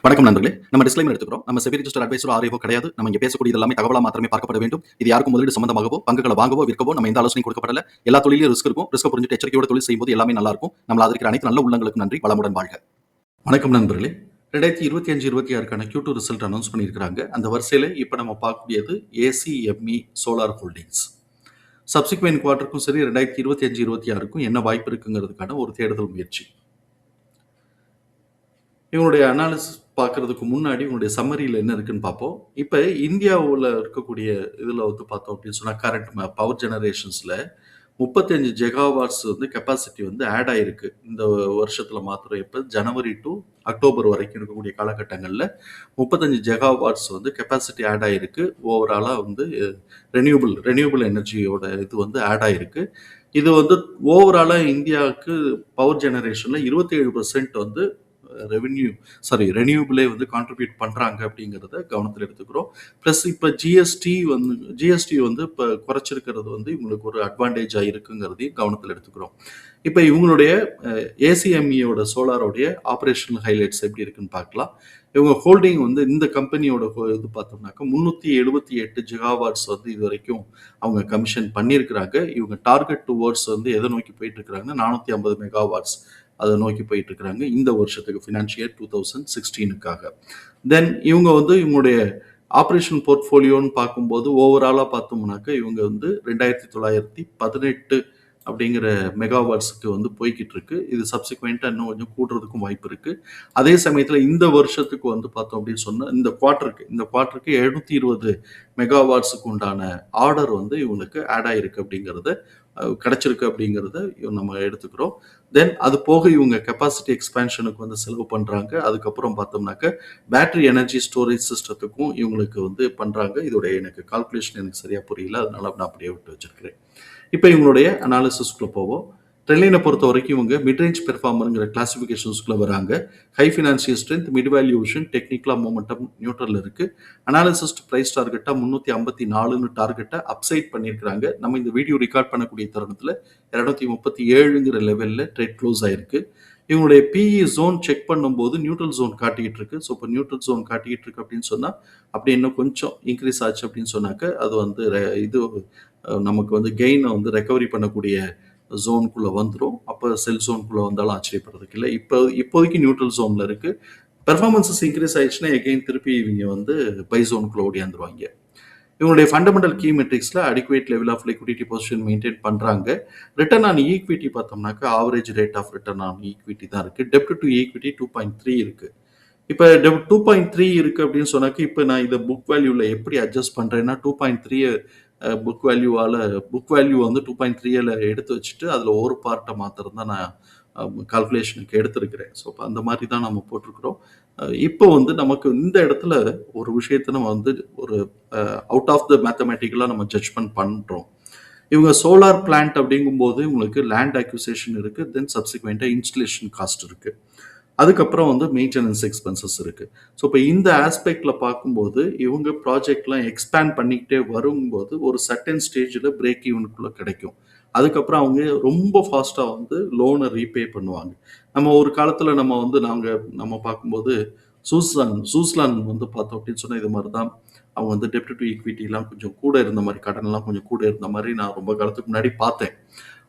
வணக்கம் நண்பர்களே. நம்ம டிஸ்க்ளைமர் எடுத்துக்கிறோம். நம்ம செபி ரிஜிஸ்டர் அட்வைசரோ ஆர்ஐஓ கிடையாது. நம்ம இங்க பேசக்கூடியது எல்லாமே தகவலா மாத்திரமே பார்க்கப்பட வேண்டும். இது யாருக்கும் முதலீடு சம்பந்தமாகவோ, பங்குகளை வாங்கவோ, விற்கவோ நம்ம எந்த ஆலோசனையும் கொடுக்கப்படல. எல்லா தொழிலும் ரிஸ்க் இருக்கும். ரிஸ்க் புரிஞ்சுட்டு எச்சரிக்கையோட தொழில் செய்யும்போது எல்லாமே நல்லா இருக்கும். நம்மள ஆதரிக்கிற அனைத்து நல்ல உள்ளங்களுக்கும் நன்றி. வளமுடன் வாழ்க. வணக்கம் நண்பர்களே. 2025-26க்கான Q2 ரிசல்ட் அனௌன்ஸ் பண்ணியிருக்காங்க. அந்த வரிசையில இப்ப நம்ம பார்க்கக்கூடியது ACME சோலார் ஹோல்டிங்ஸ். சப்சிக்வெண்ட் குவார்ட்டருக்கும் சரி 2025-26க்கும் என்ன வாய்ப்பு இருக்குங்கிறதுக்கான ஒரு தேடுதல் முயற்சி. இவங்களுடைய அனாலிசிஸ் பார்க்கறதுக்கு முன்னாடி இவங்களுடைய சம்மரியில் என்ன இருக்குன்னு பார்ப்போம். இப்போ இந்தியாவில் இருக்கக்கூடிய இதில் பார்த்தோம் அப்படின்னு சொன்னால் கரண்ட் பவர் ஜெனரேஷன்ஸில் 35 ஜெகாவாட்ஸ் கெப்பாசிட்டி ஆட் ஆயிருக்கு இந்த வருஷத்தில் மாத்திரம். இப்போ ஜனவரி டு அக்டோபர் வரைக்கும் இருக்கக்கூடிய காலகட்டங்களில் 35 ஜெகாவாட்ஸ் கெப்பாசிட்டி ஆட் ஆயிருக்கு. ஓவராலாக ரெனியூபிள் எனர்ஜியோட இது ஆட் ஆயிருக்கு. இது ஓவராலாக இந்தியாவுக்கு பவர் ஜெனரேஷனில் 27% ரெனியூபிளே கான்ட்ரிபியூட் பண்றாங்க அப்படிங்கிறத கவனத்தில் எடுத்துக்கிறோம். பிளஸ் இப்போ ஜிஎஸ்டி இப்போ குறைச்சிருக்கிறது இவங்களுக்கு ஒரு அட்வான்டேஜா இருக்குங்கிறதையும் கவனத்தில் எடுத்துக்கிறோம். இப்போ இவங்களுடைய ஏசிஎம்இயோட சோலாரோடைய ஆப்ரேஷனல் ஹைலைட்ஸ் எப்படி இருக்குன்னு பார்க்கலாம். இவங்க ஹோல்டிங் இந்த கம்பெனியோட இது பார்த்தோம்னாக்கா 378 ஜிகாவாட்ஸ் இது வரைக்கும் அவங்க கமிஷன் பண்ணியிருக்கிறாங்க. இவங்க டார்கெட் டுவர்ட்ஸ் எதை நோக்கி போயிட்டு இருக்கிறாங்க, 450 மெகாவாட்ஸ் அதை நோக்கி போயிட்டு இருக்கிறாங்க இந்த வருஷத்துக்கு, ஃபினான்ஷியர் 2016க்காக. தென் இவங்க இவங்களுடைய ஆப்ரேஷன் போர்ட்ஃபோலியோன்னு பார்க்கும்போது ஓவராலாக பார்த்தோம்னாக்க இவங்க 2918 அப்படிங்கிற மெகாவாட்ஸுக்கு போய்கிட்டு இருக்கு. இது சப்சிக்வெண்ட்டாக இன்னும் கொஞ்சம் கூடுறதுக்கும் வாய்ப்பு இருக்கு. அதே சமயத்தில் இந்த வருஷத்துக்கு பார்த்தோம் அப்படின்னு சொன்னால் இந்த குவார்ட்டருக்கு 720 மெகாவாட்ஸுக்கு உண்டான ஆர்டர் இவங்களுக்கு ஆட் ஆயிருக்கு அப்படிங்கிறத கிடைச்சிருக்கு அப்படிங்கிறத நம்ம எடுத்துக்கிறோம். தென் அது போக இவங்க கெப்பாசிட்டி எக்ஸ்பேன்ஷனுக்கு செலவு பண்றாங்க. அதுக்கப்புறம் பார்த்தோம்னாக்க பேட்டரி எனர்ஜி ஸ்டோரேஜ் சிஸ்டத்துக்கும் இவங்களுக்கு பண்றாங்க. இதோடைய எனக்கு கால்குலேஷன் எனக்கு சரியா புரியல, அதனால நான் அப்படியே விட்டு வச்சிருக்கிறேன். இப்போ இவங்களுடைய அனாலிசிஸ்குள்ள போவோம். ட்ரெண்ட்லைனை பொறுத்த வரைக்கும் இவங்க மிட்ரேஞ்ச் பெர்ஃபார்மருங்கிற கிளாசிஃபிகேஷன்ஸ்குள்ள வராங்க. High financial strength, mid valuation, டெக்னிக்கலா மொமெண்டம் நியூட்ரல் இருக்கு. அனாலிசிஸ்ட் பிரைஸ் டார்கெட்டா 354 டார்கெட்டை அப்சைட் பண்ணியிருக்காங்க. நம்ம இந்த வீடியோ ரெக்கார்ட் பண்ணக்கூடிய தருணத்தில் 237ங்கிற லெவலில் ட்ரேட் க்ளோஸ் ஆயிருக்கு. இவங்களுடைய பிஇ ஜோன் செக் பண்ணும்போது நியூட்ரல் ஜோன் காட்டிக்கிட்டு இருக்கு. ஸோ இப்போ நியூட்ரல் ஜோன் காட்டிக்கிட்டு இருக்கு அப்படின்னு சொன்னால் அப்படி இன்னும் கொஞ்சம் இன்க்ரீஸ் ஆச்சு அப்படின்னு சொன்னாக்க அது இது நமக்கு கெயினை ரெக்கவரி பண்ணக்கூடிய ஜோனுக்குள்ள வந்துடும். அப்போ செல் ஜோனுக்குள்ள வந்தாலும் ஆச்சரியப்படுறதுக்கு இல்லை. இப்போதைக்கு நியூட்ரல் ஜோன்ல இருக்கு. பெர்ஃபார்மன்ஸஸ் இன்க்ரீஸ் ஆயிடுச்சுன்னா எகெயின் திருப்பி இவங்க பை ஜோனுக்குள்ள ஓடியாந்துருவாங்க. இவங்களுடைய ஃபண்டமெண்டல் கீ மெட்ரிக்ஸ்ல adequate level of liquidity position maintain பண்றாங்க. ரிட்டர்ன் ஆன் ஈக்விட்டி பார்த்தோம்னாக்கா average rate of return on equity தான் இருக்கு. டெப்ட் டு ஈக்விட்டி 2.3 இருக்கு. இப்போ 2.3 இருக்கு அப்படின்னு சொன்னாக்க இப்போ நான் இதை புக் வேல்யூல எப்படி அட்ஜஸ்ட் பண்றேன்னா 2.3 புக் வேல்யூ 2.3ல எடுத்து வச்சுட்டு அதில் ஒரு பார்ட்டை மாத்திரம் தான் நான் கால்குலேஷனுக்கு எடுத்திருக்கிறேன். ஸோ இப்போ அந்த மாதிரி தான் நம்ம போட்டிருக்கிறோம். இப்போ நமக்கு இந்த இடத்துல ஒரு விஷயத்தை நம்ம ஒரு அவுட் ஆஃப் த மேத்தமேட்டிக்கலாக நம்ம ஜட்ஜ்மெண்ட் பண்ணுறோம். இவங்க சோலார் பிளான்ட் அப்படிங்கும்போது உங்களுக்கு லேண்ட் அக்யூசேஷன் இருக்கு. தென் சப்சிக்வெண்ட்டாக இன்ஸ்டலேஷன் காஸ்ட் இருக்கு. அதுக்கப்புறம் மெயின்டெனன்ஸ் எக்ஸ்பென்சஸ் இருக்கு. ஸோ இப்போ இந்த ஆஸ்பெக்ட்ல பார்க்கும்போது இவங்க ப்ராஜெக்ட்லாம் எக்ஸ்பேண்ட் பண்ணிக்கிட்டே வரும்போது ஒரு சர்டன் ஸ்டேஜில் பிரேக் ஈவனுக்குள்ள கிடைக்கும். அதுக்கப்புறம் அவங்க ரொம்ப ஃபாஸ்ட்டாக லோனை ரீபே பண்ணுவாங்க. நம்ம ஒரு காலத்தில் நம்ம பார்க்கும்போது சூஸ்லான் பார்த்தோம் அப்படின்னு சொன்னால் இது மாதிரி தான் அவங்க டெப்ட் டு ஈக்விட்டிலாம் கொஞ்சம் கூட இருந்த மாதிரி, கடன்லாம் கொஞ்சம் கூட இருந்த மாதிரி நான் ரொம்ப காலத்துக்கு முன்னாடி பார்த்தேன்.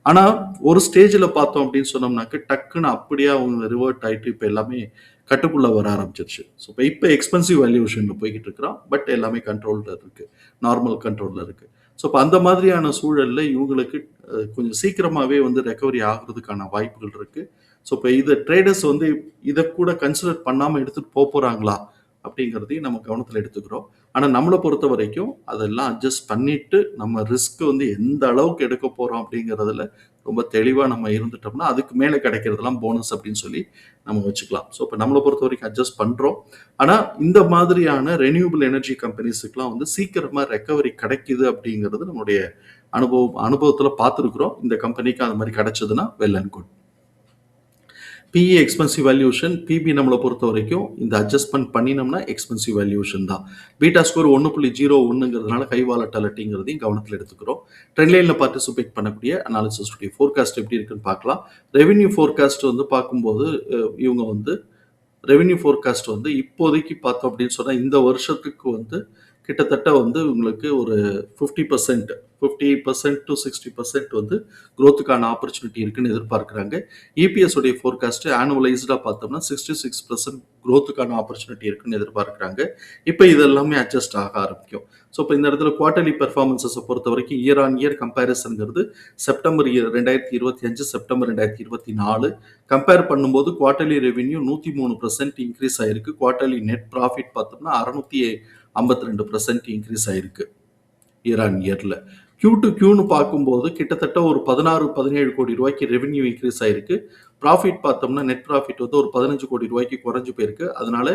ஆனா ஒரு ஸ்டேஜில் பார்த்தோம் அப்படின்னு சொன்னோம்னாக்க டக்குன்னு அப்படியே அவங்க ரிவர்ட் ஆயிட்டு இப்போ எல்லாமே கட்டுக்குள்ள வர ஆரம்பிச்சிருச்சு. ஸோ இப்போ எக்ஸ்பென்சிவ் வேல்யூஷன்ல போய்கிட்டு இருக்கிறோம். பட் எல்லாமே கண்ட்ரோல்ல இருக்கு, நார்மல் கண்ட்ரோல்ல இருக்கு. ஸோ இப்போ அந்த மாதிரியான சூழல்ல இவங்களுக்கு கொஞ்சம் சீக்கிரமாவே ரெக்கவரி ஆகுறதுக்கான வாய்ப்புகள் இருக்கு. ஸோ இப்போ இதை ட்ரேடர்ஸ் இதை கூட கன்சிடர் பண்ணாம எடுத்துட்டு போறாங்களா அப்படிங்கிறதையும் நம்ம கவனத்தில் எடுத்துக்கிறோம். ஆனால் நம்மளை பொறுத்த வரைக்கும் அதெல்லாம் அட்ஜஸ்ட் பண்ணிட்டு நம்ம ரிஸ்க் எந்த அளவுக்கு எடுக்க போறோம் அப்படிங்கிறதுல ரொம்ப தெளிவாக நம்ம இருந்துட்டோம்னா அதுக்கு மேலே கிடைக்கிறதெல்லாம் போனஸ் அப்படின்னு சொல்லி நம்ம வச்சுக்கலாம். ஸோ இப்போ நம்மளை பொறுத்த வரைக்கும் அட்ஜஸ்ட் பண்ணுறோம். ஆனால் இந்த மாதிரியான ரெனியூபிள் எனர்ஜி கம்பெனிஸுக்குலாம் சீக்கிரமாக ரெக்கவரி கிடைக்குது அப்படிங்கிறது நம்மளுடைய அனுபவத்தில் பார்த்துருக்குறோம். இந்த கம்பெனிக்கு அந்த மாதிரி கிடைச்சதுன்னா well and good. PE expensive valuation, PB நம்மளை பொறுத்த வரைக்கும் இந்த அட்ஜஸ்ட்மெண்ட் பண்ணினோம்னா எக்ஸ்பென்சிவ் வேல்யூஷன் தான். பீட்டா ஸ்கோர் 1.01ங்கிறதுனால ஹை வாலட்டிலிட்டிங்கிறதையும் கவனத்தில் எடுத்துக்கிறோம். ட்ரெண்ட் லைனில் பார்ட்டிசிபேட் பண்ணக்கூடிய அனாலிசிஸ்டுடைய ஃபோர்காஸ்ட் எப்படி இருக்குன்னு பார்க்கலாம். ரெவென்யூ ஃபோர்காஸ்ட் பார்க்கும்போது இவங்க ரெவென்யூ ஃபோர்காஸ்ட் வந்து இப்போதைக்கு பார்த்தோம் அப்படின்னு சொன்னா, இந்த வருஷத்துக்கு வந்து கிட்டத்தட்ட வந்து உங்களுக்கு ஒரு 50% 50% to 60% வந்து குரோத்துக்கான ஆப்பர்ச்சுனிட்டி இருக்குன்னு எதிர்பார்க்குறாங்க. இபிஎஸ் உடைய ஃபோர்காஸ்ட் ஆனுவலைஸ்டா பார்த்தோம்னா 66% குரோத்துக்கான ஆப்பர்ச்சுனிட்டி இருக்குன்னு எதிர்பார்க்குறாங்க. இப்போ இது எல்லாமே அட்ஜஸ்ட் ஆக ஆரம்பிக்கும். ஸோ இப்போ இந்த இடத்துல குவார்ட்டர்லி பெர்ஃபார்மன்ஸஸை பொறுத்த வரைக்கும் இயர் ஆன் இயர் கம்பேரிசன்ங்கிறது செப்டம்பர் 2025 செப்டம்பர் 2024 கம்பேர் பண்ணும்போது குவார்ட்டர்லி ரெவென்யூ 103% இன்க்ரீஸ் ஆயிருக்கு. குவார்ட்டர்லி நெட் ப்ராஃபிட் பார்த்தோம்னா 652% இன்க்ரீஸ் ஆயிருக்கு இயர் ஆன் இயர்ல. Q to Qன்னு பார்க்கும்போது கிட்டத்தட்ட ஒரு 16-17 கோடி ரூபாய்க்கு ரெவென்யூ இன்க்ரீஸ் ஆயிருக்கு. ப்ராஃபிட் பார்த்தோம்னா நெட் ப்ராஃபிட் வந்து ஒரு 15 கோடி ரூபாய்க்கு குறைஞ்சு போயிருக்கு. அதனால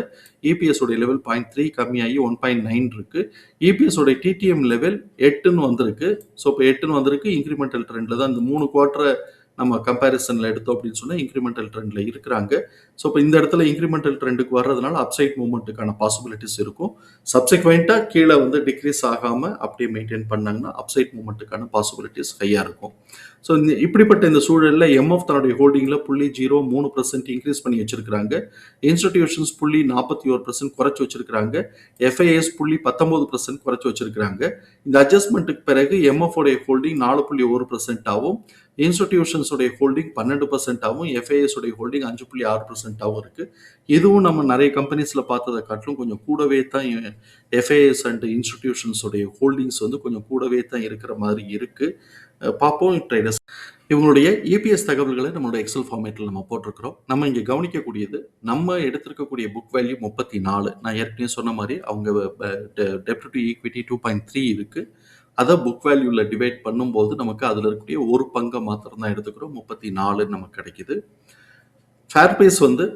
இபிஎஸ் உடைய லெவல் 0.3 கம்மியாகி 1.9 இருக்கு. இபிஎஸ் உடைய டிடிஎம் லெவல் 8ன்னு வந்திருக்கு. ஸோ இப்போ 8ன்னு வந்திருக்கு. இன்க்ரிமெண்டல் ட்ரெண்ட்ல தான் இந்த 3 குவார்ட்டரை நம்ம கம்பேரிசன்ல எடுத்தோம் அப்படின்னு சொன்னா இன்க்ரிமெண்டல் ட்ரெண்ட்ல இருக்கிறாங்க. ஸோ இப்போ இந்த இடத்துல இன்க்ரிமெண்டல் ட்ரெண்டுக்கு வர்றதுனால அப்சைட் மூவ்மெண்ட்டுக்கான பாசிபிலிட்டிஸ் இருக்கும். சப்சிக்வெண்டா கீழே வந்து டிக்ரீஸ் ஆகாம அப்படியே மெயின்டைன் பண்ணாங்கன்னா அப்சைட் மூவ்மெண்ட்டுக்கான பாசிபிலிட்டிஸ் ஹையா இருக்கும். ஸோ இப்படிப்பட்ட இந்த சூழலில் எம்எஃப் தன்னுடைய ஹோல்டிங்கில் 0.03% இன்க்ரீஸ் பண்ணி வச்சிருக்கிறாங்க. இன்ஸ்டிடியூஷன்ஸ் 41% குறைச்சி வச்சிருக்கிறாங்க. எஃப்ஐஎஸ் 19% குறைச்சி வச்சிருக்கிறாங்க. இந்த அட்ஜஸ்ட்மெண்ட்டுக்கு பிறகு எம்எஃப் உடைய ஹோல்டிங் 4.1% ஆகும். இன்ஸ்டிடியூஷன்ஸ் உடைய ஹோல்டிங் 12% ஆகும். எஃப்ஐஎஸ் உடைய ஹோல்டிங் 5.6% ஆகும் இருக்கு. இதுவும் நம்ம நிறைய கம்பெனிஸ்ல பார்த்ததை காட்டிலும் கொஞ்சம் கூடவே தான் எஃப்ஐஎஸ் அண்ட் இன்ஸ்டிடியூஷன்ஸ் உடைய ஹோல்டிங்ஸ் வந்து கொஞ்சம் கூடவே தான் இருக்கிற மாதிரி இருக்கு. பார்ப்போம் ட்ரேடர்ஸ். இவங்களுடைய இபிஎஸ் தகவல்களை நம்மளோட எக்ஸல் ஃபார்மேட்டில் நம்ம போட்டிருக்கிறோம். நம்ம இங்கே கவனிக்கக்கூடியது நம்ம எடுத்திருக்கக்கூடிய புக் வேல்யூ 34. நான் ஏற்கனவே சொன்ன மாதிரி அவங்க டெப்ட் டு ஈக்விட்டி 2.3 இருக்கு. அதை புக் வேல்யூவில் டிவைட் பண்ணும்போது நமக்கு அதில் இருக்கக்கூடிய ஒரு பங்கை மாத்திரம் தான் எடுத்துக்கிறோம். 34 நமக்கு கிடைக்குது. ஃபேர் ப்ரைஸ் வந்து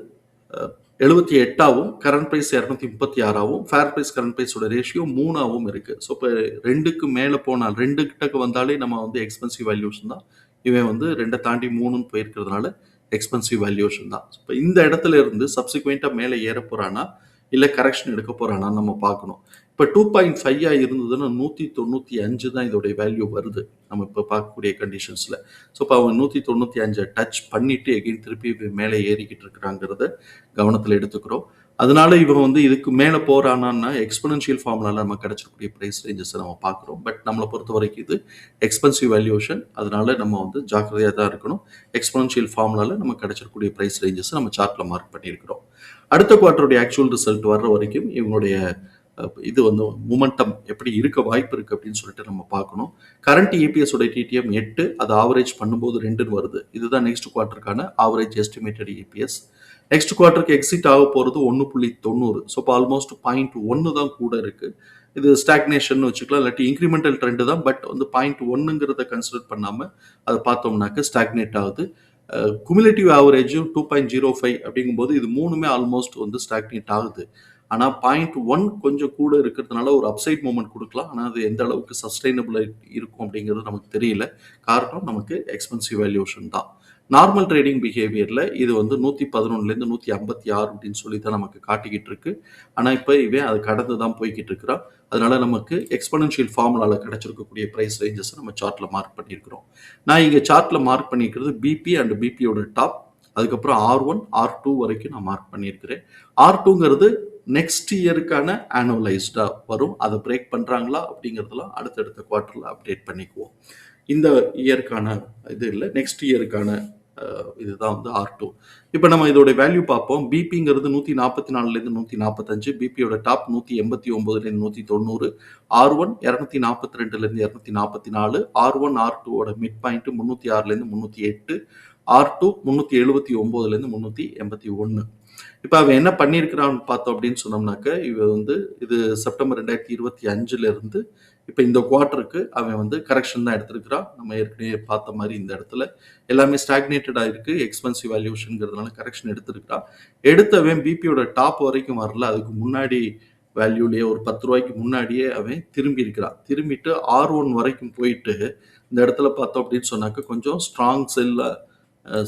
78ஆகவும் கரண்ட் ப்ரைஸ் 236ஆகவும் ஃபேர் ப்ரைஸ் கரண்ட் ப்ரைஸோட ரேஷியோ 3ஆகவும் இருக்கு. ஸோ இப்போ 2க்கு மேலே போனால் 2 கிட்டக்கு வந்தாலே நம்ம வந்து எக்ஸ்பென்சிவ் வேல்யூஷன் தான். இவன் வந்து 2 தாண்டி 3ன்னு போயிருக்கிறதுனால எக்ஸ்பென்சிவ் வேல்யூஷன் தான். இப்போ இந்த இடத்துல இருந்து சப்சிக்வெண்ட்டாக மேலே ஏற போறானா இல்லை கரெக்ஷன் எடுக்க போறானான்னு நம்ம பார்க்கணும். இப்போ 2.5 இருந்ததுன்னா 195 தான் இதோடைய வேல்யூ வருது நம்ம இப்போ பார்க்கக்கூடிய கண்டிஷன்ஸில். ஸோ இப்போ அவன் 195 டச் பண்ணிட்டு எகைன் திருப்பி மேலே ஏறிக்கிட்டு இருக்கிறாங்கிறத கவனத்தில் எடுத்துக்கிறோம். அதனால இவன் வந்து இதுக்கு மேலே போறானான்னா எக்ஸ்பனன்ஷியல் ஃபார்முலால நம்ம கிடைச்சிருக்கக்கூடிய ப்ரைஸ் ரேஞ்சஸை நம்ம பார்க்குறோம். பட் நம்மளை பொறுத்த வரைக்கும் இது எக்ஸ்பென்சிவ் வேல்யூஷன். அதனால நம்ம வந்து ஜாக்கிரதையாக தான் இருக்கணும். எக்ஸ்பனன்ஷியல் ஃபார்முலால நம்ம கிடைச்சிருக்கக்கூடிய ப்ரைஸ் ரேஞ்சஸை நம்ம சார்ட்டில் மார்க் பண்ணியிருக்கிறோம். அடுத்த குவார்ட்டருடைய ஆக்சுவல் ரிசல்ட் வர்ற வரைக்கும் இவங்களுடைய இது வந்து மொமெண்டம் எப்படி இருக்க வாய்ப்பு இருக்கு அப்படின்னு சொல்லிட்டு நம்ம பார்க்கணும். கரண்ட் இபிஎஸ் உடைய டிடிஎம் 8, அது ஆவரேஜ் பண்ணும்போது 2ன்னு வருது. இதுதான் நெக்ஸ்ட் குவார்ட்டருக்கான ஆவரேஜ் எஸ்டிமேட்டட் இபிஎஸ். நெக்ஸ்ட் குவார்ட்டருக்கு எக்ஸிட் ஆக போகிறது 1.90. ஸோ இப்போ ஆல்மோஸ்ட் 0.1 தான் கூட இருக்கு. இது ஸ்டாக்னேஷன் வச்சுக்கலாம், இல்லாட்டி இன்க்ரிமெண்டல் ட்ரெண்டு தான். பட் வந்து 0.1ங்கிறத கன்சிடர் பண்ணாமல் அதை பார்த்தோம்னாக்க ஸ்டாக்னேட் ஆகுது. குமுலேட்டிவ் ஆவரேஜும் 2.05 அப்படிங்கும்போது இது மூணுமே ஆல்மோஸ்ட் வந்து ஸ்டாக்னேட் ஆகுது. ஆனால் 0.1 கொஞ்சம் கூட இருக்கிறதுனால ஒரு அப்சைட் மூமெண்ட் கொடுக்கலாம். ஆனால் அது எந்த அளவுக்கு சஸ்டைனபிளாக இருக்கும் அப்படிங்கிறது நமக்கு தெரியல. காரணம் நமக்கு எக்ஸ்பென்சிவ் வேல்யூஷன் தான். நார்மல் ட்ரேடிங் பிஹேவியரில் இது வந்து 111லேருந்து 156 அப்படின்னு சொல்லி தான் நமக்கு காட்டிக்கிட்டு இருக்கு. ஆனால் இப்போ இவன் அது கடந்து தான் போய்கிட்டு இருக்கிறான். அதனால நமக்கு எக்ஸ்பனன்ஷியல் ஃபார்முலாவில் கிடைச்சிருக்கக்கூடிய ப்ரைஸ் ரேஞ்சஸ் நம்ம சார்ட்டில் மார்க் பண்ணியிருக்கிறோம். நான் இங்கே சார்ட்டில் மார்க் பண்ணியிருக்கிறது பிபி அண்ட் பிபியோட டாப், அதுக்கப்புறம் R1 R2 வரைக்கும் நான் மார்க் பண்ணியிருக்கிறேன். R2ங்கிறது நெக்ஸ்ட் இயருக்கான ஆனுவலைஸ்டாக வரும். அதை பிரேக் பண்ணுறாங்களா அப்படிங்கிறதுலாம் அடுத்தடுத்த குவார்ட்டரில் அப்டேட் பண்ணிக்குவோம். இந்த இயருக்கான இது இல்லை, நெக்ஸ்ட் இயருக்கான இதுதான் வந்து R2. இப்போ நம்ம இதோட வேல்யூ பார்ப்போம். பிபிங்கிறது 144லேருந்து 145, பிபியோட டாப் 189லேருந்து 190, R1 242லேருந்து 244, R1 R2ஓட மிட் பாயிண்ட் 306லேருந்து 308, R2 379லேருந்து 381. இப்போ அவன் என்ன பண்ணியிருக்கிறான்னு பார்த்தோம் அப்படின்னு சொன்னோம்னாக்க, இவன் வந்து இது செப்டம்பர் 2025 இருந்து இப்போ இந்த குவார்ட்டருக்கு அவன் வந்து கரெக்ஷன் தான் எடுத்திருக்கிறான். நம்ம ஏற்கனவே பார்த்த மாதிரி இந்த இடத்துல எல்லாமே ஸ்டாக்னேட்டடாக இருக்கு. எக்ஸ்பென்சிவ் வேல்யூஷன்ங்கிறதுனால கரெக்ஷன் எடுத்திருக்கிறான். எடுத்தவன் பிபியோட டாப் வரைக்கும் வரல, அதுக்கு முன்னாடி வேல்யூலேயே ஒரு 10 ரூபாய்க்கு முன்னாடியே அவன் திரும்பி இருக்கிறான். திரும்பிட்டு R1 வரைக்கும் போயிட்டு இந்த இடத்துல பார்த்தோம் அப்படின்னு சொன்னாக்க கொஞ்சம் ஸ்ட்ராங்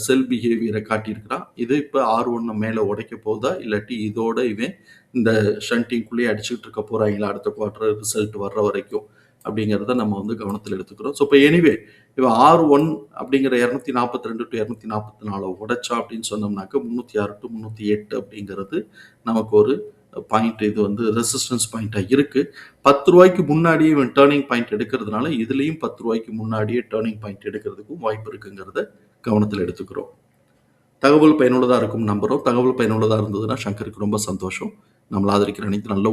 செல் பிஹேவியரை காட்டியிருக்கிறான். இது இப்போ R1 மேலே உடைக்க போதா, இல்லாட்டி இதோட இவன் இந்த ஷண்டிங்குள்ளேயே அடிச்சுக்கிட்டு இருக்க போறாங்களா அடுத்த குவார்ட்டர் ரிசல்ட் வர்ற வரைக்கும் அப்படிங்கிறத நம்ம வந்து கவனத்தில் எடுத்துக்கிறோம். ஸோ இப்போ எனிவே இப்ப R1 அப்படிங்கிற 242 டூ 244 உடைச்சோம் அப்படின்னு சொன்னோம்னாக்க 306 டூ 308 அப்படிங்கிறது நமக்கு ஒரு பாயிண்ட். இது வந்து ரெசிஸ்டன்ஸ் பாயிண்டா இருக்கு. ரூ. 10க்கு முன்னாடியே இவன் டர்னிங் பாயிண்ட் எடுக்கிறதுனால இதுலயும் ரூ. 10க்கு முன்னாடியே டர்னிங் பாயிண்ட் எடுக்கிறதுக்கும் வாய்ப்பு இருக்குங்கிறத கவனத்தில் எடுத்துக்கிறோம். தகவல் பயனுள்ளதா இருக்கும் நம்புறோம். தகவல் பயனுள்ளதா இருந்ததுன்னா சங்கருக்கு ரொம்ப சந்தோஷம். நம்மள ஆதரிக்கிற அனைத்து நல்ல